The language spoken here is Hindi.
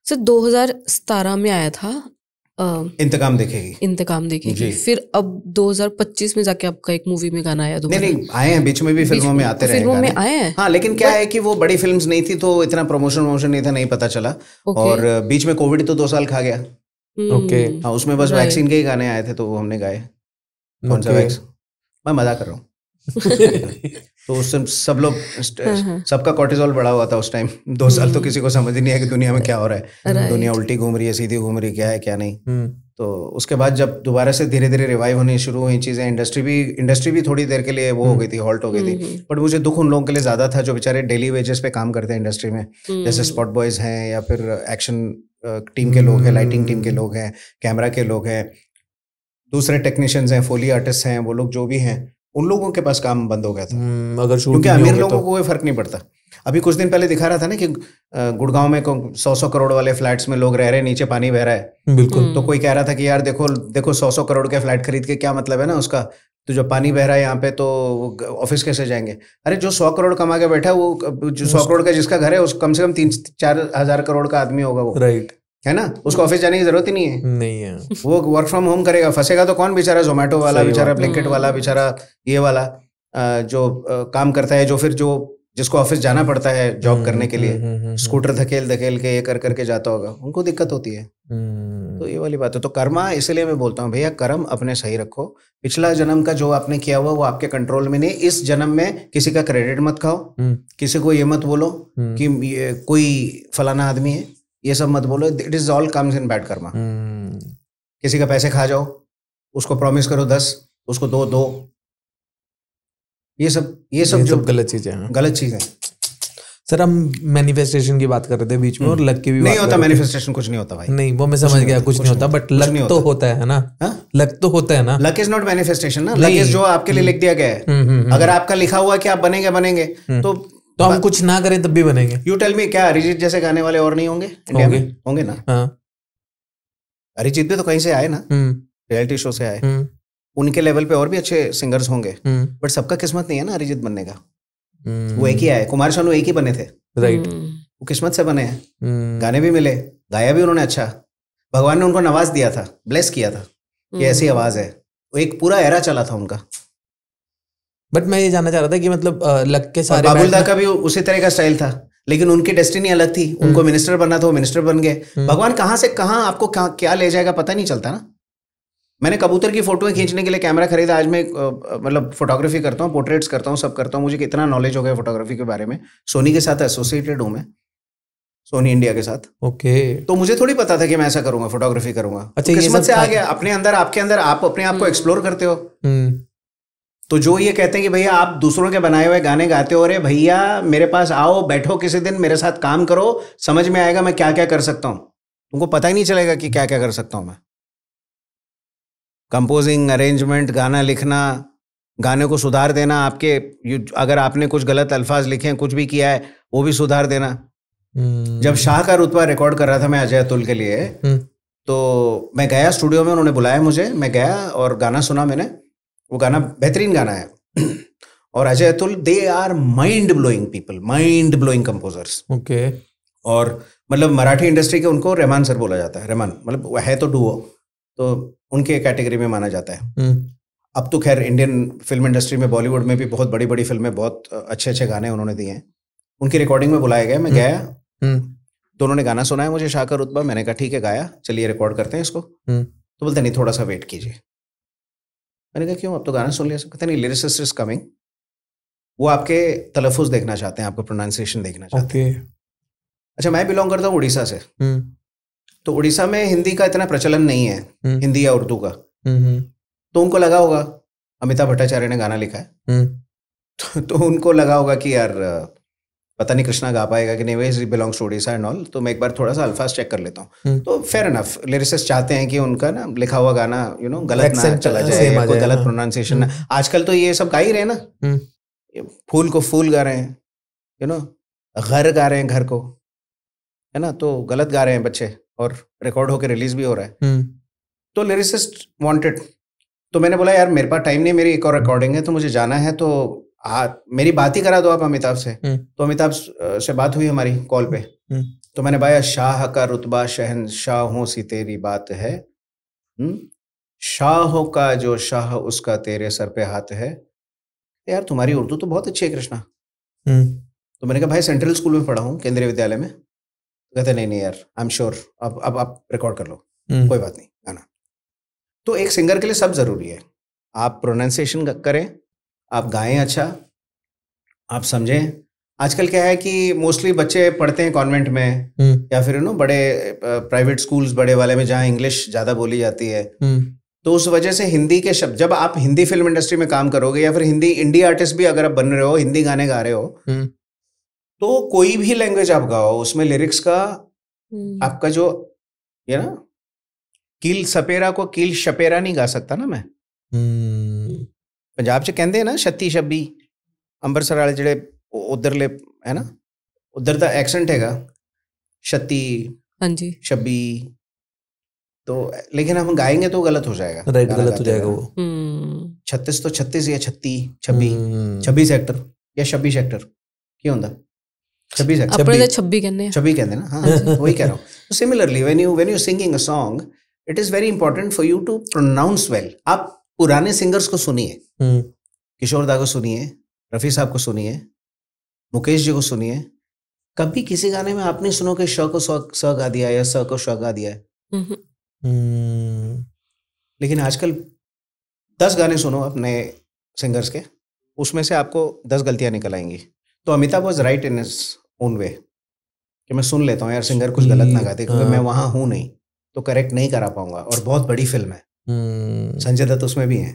सर 2017 में आया था इंतकाम देखेगी। फिर अब 2025 में जाके आपका एक मूवी में गाना आया दोबारा। नहीं आए हैं, बीच में भी फिल्मों में आते रहे, फिल्मों में आए हैं। हाँ, लेकिन क्या है कि वो बड़ी फिल्म्स नहीं थी तो इतना प्रमोशन नहीं था, नहीं पता चला। और बीच में कोविड तो 2 साल खा गया। ओके, हाँ, उसमें बस वैक्सीन के ही गाने आए थे तो वो हमने गाए। कौन सा वैक्स? मैं मजाक कर रहा हूँ। तो उस समय सब लोग, सबका कोर्टिजोल बढ़ा हुआ था उस टाइम। 2 साल तो किसी को समझ ही नहीं है कि दुनिया में क्या हो रहा है। दुनिया उल्टी घूम रही है, सीधी घूम रही है, क्या है क्या नहीं। तो उसके बाद जब दोबारा से धीरे धीरे रिवाइव होनी शुरू हुई चीजें, इंडस्ट्री भी थोड़ी देर के लिए वो हो गई थी, हॉल्ट हो गई थी। बट मुझे दुख उन लोगों के लिए ज्यादा था जो बेचारे डेली वेजेस पे काम करते हैं इंडस्ट्री में, जैसे स्पॉट बॉयज हैं या फिर एक्शन टीम के लोग हैं, लाइटिंग टीम के लोग हैं, कैमरा के लोग हैं, दूसरे टेक्नीशियंस हैं, फोली आर्टिस्ट हैं, वो लोग जो भी हैं, उन लोगों के पास काम बंद हो गया था। अगर क्योंकि अमीर लोगों को कोई फर्क नहीं पड़ता। अभी कुछ दिन पहले दिखा रहा था ना कि गुड़गांव में 100 करोड़ वाले फ्लैट्स में लोग रह रहे हैं, नीचे पानी बह रहा है। बिल्कुल। तो कोई कह रहा था कि यार देखो 100 करोड़ के फ्लैट खरीद के क्या मतलब है ना उसका, तो जो पानी बह रहा है यहाँ पे तो ऑफिस कैसे जाएंगे? अरे जो 100 करोड़ कमा के बैठा है, वो जो 100 करोड़ का जिसका घर है, उस कम से कम 3-4 हजार करोड़ का आदमी होगा वो, राइट है ना? उसको ऑफिस जाने की जरूरत ही नहीं है। वो वर्क फ्रॉम होम करेगा। फंसेगा तो कौन? बेचारा जोमेटो वाला, बेचारा ब्लिंकिट वाला, बेचारा ये वाला जो काम करता है, जो फिर जिसको ऑफिस जाना पड़ता है जॉब करने के लिए, स्कूटर धकेल के ये कर करके जाता होगा, उनको दिक्कत होती है। तो ये वाली बात है। तो कर्मा, इसलिए मैं बोलता हूँ भैया, कर्म अपने सही रखो। पिछला जन्म का जो आपने किया हुआ वो आपके कंट्रोल में नहीं। इस जन्म में किसी का क्रेडिट मत खाओ, किसी को ये मत बोलो कि कोई फलाना आदमी है, ये सब मत बोलो। It is all comes in bad Karma. किसी का पैसे खा जाओ, उसको प्रॉमिस करो 10, उसको दो। ये सब जो गलत चीजें हैं, गलत चीजें। सर हम मैनिफेस्टेशन की बात कर रहे थे बीच में, और लक की भी नहीं होता मैनिफेस्टेशन, कुछ नहीं होता भाई। नहीं, वो मैं समझ गया, कुछ नहीं होता, बट लक तो होता है ना। लक तो होता है ना। लक इज नॉट मैनिफेस्टेशन ना। लक इज जो आपके लिए लिख दिया गया है। अगर आपका लिखा हुआ कि आप बनेंगे तो हम कुछ ना करें तब भी बनेंगे। यू टेल मी, क्या अरिजीत जैसे गाने वाले और नहीं होंगे इंडिया में? होंगे ना। अरिजीत भी तो कहीं से आए ना, रियलिटी शो से आए। उनके लेवल पे और भी अच्छे सिंगर्स होंगे, बट सबका किस्मत नहीं है ना अरिजीत बनने का। वो एक ही आए, कुमार शानू एक ही बने थे, राइट। वो किस्मत से बने हैं। गाने भी मिले, गाया भी उन्होंने अच्छा। भगवान ने उनको नवाज दिया था, ब्लेस किया था कि ऐसी आवाज है। वो एक पूरा एरा चला था उनका। बट मैं ये जानना चाह रहा था कि मतलब लक के सारे, बाबुलदा का भी उसी तरह का स्टाइल था, लेकिन उनकी डेस्टिनी अलग थी। उनको मिनिस्टर बनना था, वो मिनिस्टर बन गए। भगवान कहाँ से कहाँ आपको क्या ले जाएगा पता नहीं चलता ना। मैंने कबूतर की फोटोएं खींचने के लिए कैमरा खरीदा। आज मैं मतलब फोटोग्राफी करता हूँ, पोर्ट्रेट्स करता हूँ, सब करता हूँ। मुझे कितना नॉलेज हो गया फोटोग्राफी के बारे में। सोनी के साथ एसोसिएटेड हूँ मैं, सोनी इंडिया के साथ। ओके। तो मुझे थोड़ी पता था कि मैं ऐसा करूंगा, फोटोग्राफी करूंगा। अच्छा, किस्मत से आ गया अपने अंदर, आपके अंदर। आप अपने आप को एक्सप्लोर करते हो। तो जो ये कहते हैं कि भैया आप दूसरों के बनाए हुए गाने गाते हो, अरे भैया मेरे पास आओ, बैठो किसी दिन, मेरे साथ काम करो, समझ में आएगा मैं क्या क्या कर सकता हूँ। तुमको पता ही नहीं चलेगा कि क्या क्या कर सकता हूँ मैं। कंपोजिंग, अरेंजमेंट, गाना लिखना, गाने को सुधार देना, आपके अगर आपने कुछ गलत अल्फाज लिखे हैं, कुछ भी किया है, वो भी सुधार देना। जब शाह का रुतबा रिकॉर्ड कर रहा था मैं अजय अतुल के लिए, तो मैं गया स्टूडियो में, उन्होंने बुलाया मुझे, मैं गया और गाना सुना मैंने। वो गाना बेहतरीन गाना है। और Ajay Atul, they are mind blowing people, mind blowing composers. Okay. और मतलब मराठी इंडस्ट्री के उनको रहमान सर बोला जाता है। रहमान मतलब है तो डुओ, तो उनके कैटेगरी में माना जाता है। अब तो खैर इंडियन फिल्म इंडस्ट्री में, बॉलीवुड में भी बहुत बड़ी बड़ी फिल्में, बहुत अच्छे अच्छे गाने उन्होंने दिए हैं। उनकी रिकॉर्डिंग में बुलाया गया, मैं गया, तो उन्होंने गाना सुनाया मुझे, शाह का रुतबा। मैंने कहा ठीक है, गाया, चलिए रिकॉर्ड करते हैं इसको। तो बोलते नहीं, थोड़ा सा वेट कीजिए। मैंने कहा क्यों, अब तो गाना सुन लिया। कहते नहीं, लिरिसिस्ट इज कमिंग। वो आपके तलफ़ुज़ देखना चाहते हैं, आपका प्रोनाउंसिएशन देखना चाहते हैं। अच्छा, मैं बिलोंग करता हूँ उड़ीसा से। तो उड़ीसा में हिंदी का इतना प्रचलन नहीं है, हिंदी या उर्दू का। तो उनको लगा होगा अमिताभ भट्टाचार्य ने गाना लिखा है, तो उनको लगा होगा कि यार पता नहीं कृष्णा गा पाएगा कि नहीं, they belongs to Orissa and all, तो मैं एक बार थोड़ा सा अल्फाज चेक कर लेता हूँ। तो फेयर इनफ, लिरिसिस्ट चाहते हैं कि उनका ना लिखा हुआ गाना गलत ना चला जाए, या कोई गलत प्रोनाउंसिएशन ना। आजकल तो ये सब गा ही रहे ना, फूल को फूल गा रहे हैं, घर गा रहे हैं घर को, है ना, तो गलत गा रहे हैं बच्चे, और रिकॉर्ड होकर रिलीज भी हो रहा है। तो लिरिसिस्ट वांटेड, तो मैंने बोला यार मेरे पास टाइम नहीं, मेरी एक और रिकॉर्डिंग है, तो मुझे जाना है, तो मेरी बात ही करा दो आप अमिताभ से। तो अमिताभ से बात हुई हमारी कॉल पे, तो मैंने पाया शाह का रुतबा शहंशाहों सी तेरी बात है, शाह का जो शाह उसका तेरे सर पे हाथ है। यार तुम्हारी उर्दू तो बहुत अच्छी है कृष्णा। तो मैंने कहा भाई सेंट्रल स्कूल में पढ़ा हूँ, केंद्रीय विद्यालय में। तो कहते नहीं यार आई एम श्योर, अब आप रिकॉर्ड कर लो, कोई बात नहीं गाना। तो एक सिंगर के लिए सब जरूरी है, आप प्रोनाउंसिएशन करें, आप गाएं अच्छा, आप समझें। आजकल क्या है कि मोस्टली बच्चे पढ़ते हैं कॉन्वेंट में या फिर बड़े प्राइवेट स्कूल्स बड़े वाले में जहाँ इंग्लिश ज़्यादा बोली जाती है। तो उस वजह से हिंदी के शब्द, जब आप हिंदी फिल्म इंडस्ट्री में काम करोगे या फिर हिंदी इंडी आर्टिस्ट भी अगर आप बन रहे हो, हिंदी गाने गा रहे हो, तो कोई भी लैंग्वेज आप गाओ, उसमें लिरिक्स का आपका जो ये ना कील सपेरा को कील शपेरा नहीं गा सकता ना मैं। पंजाब च कहते हैं ना छत्ती छब्बी, ਅੰਮ੍ਰਿਤਸਰ वाले ਜਿਹੜੇ उधरले है ना, उधर का एक्सेंट हैगा छत्ती, हाँ जी, छब्बी। तो लेकिन हम गाएंगे तो गलत हो जाएगा, राइट, गलत हो जाएगा वो। 36 तो 36 या 26 सेक्टर या 26 सेक्टर क्यों होता? 26 सेक्टर, अपने 26 कहने हैं, 26 कहते हैं ना। हाँ वही कह रहा हूँ। Similarly when you singing a song, it is very important for you to pronounce well. आप पुराने सिंगर्स को सुनिए, किशोर दा को सुनिए, रफी साहब को सुनिए, मुकेश जी को सुनिए। कभी किसी गाने में आप नहीं सुनो कि श को स गा दिया या स को श गा दिया है। लेकिन आजकल 10 गाने सुनो अपने सिंगर्स के, उसमें से आपको 10 गलतियां निकल आएंगी। तो Amitabh was right in his own way कि मैं सुन लेता हूँ यार सिंगर कुछ गलत ना गाते, क्योंकि मैं वहां हूं नहीं तो करेक्ट नहीं करा पाऊंगा। और बहुत बड़ी फिल्म है, संजय दत्त उसमें भी है,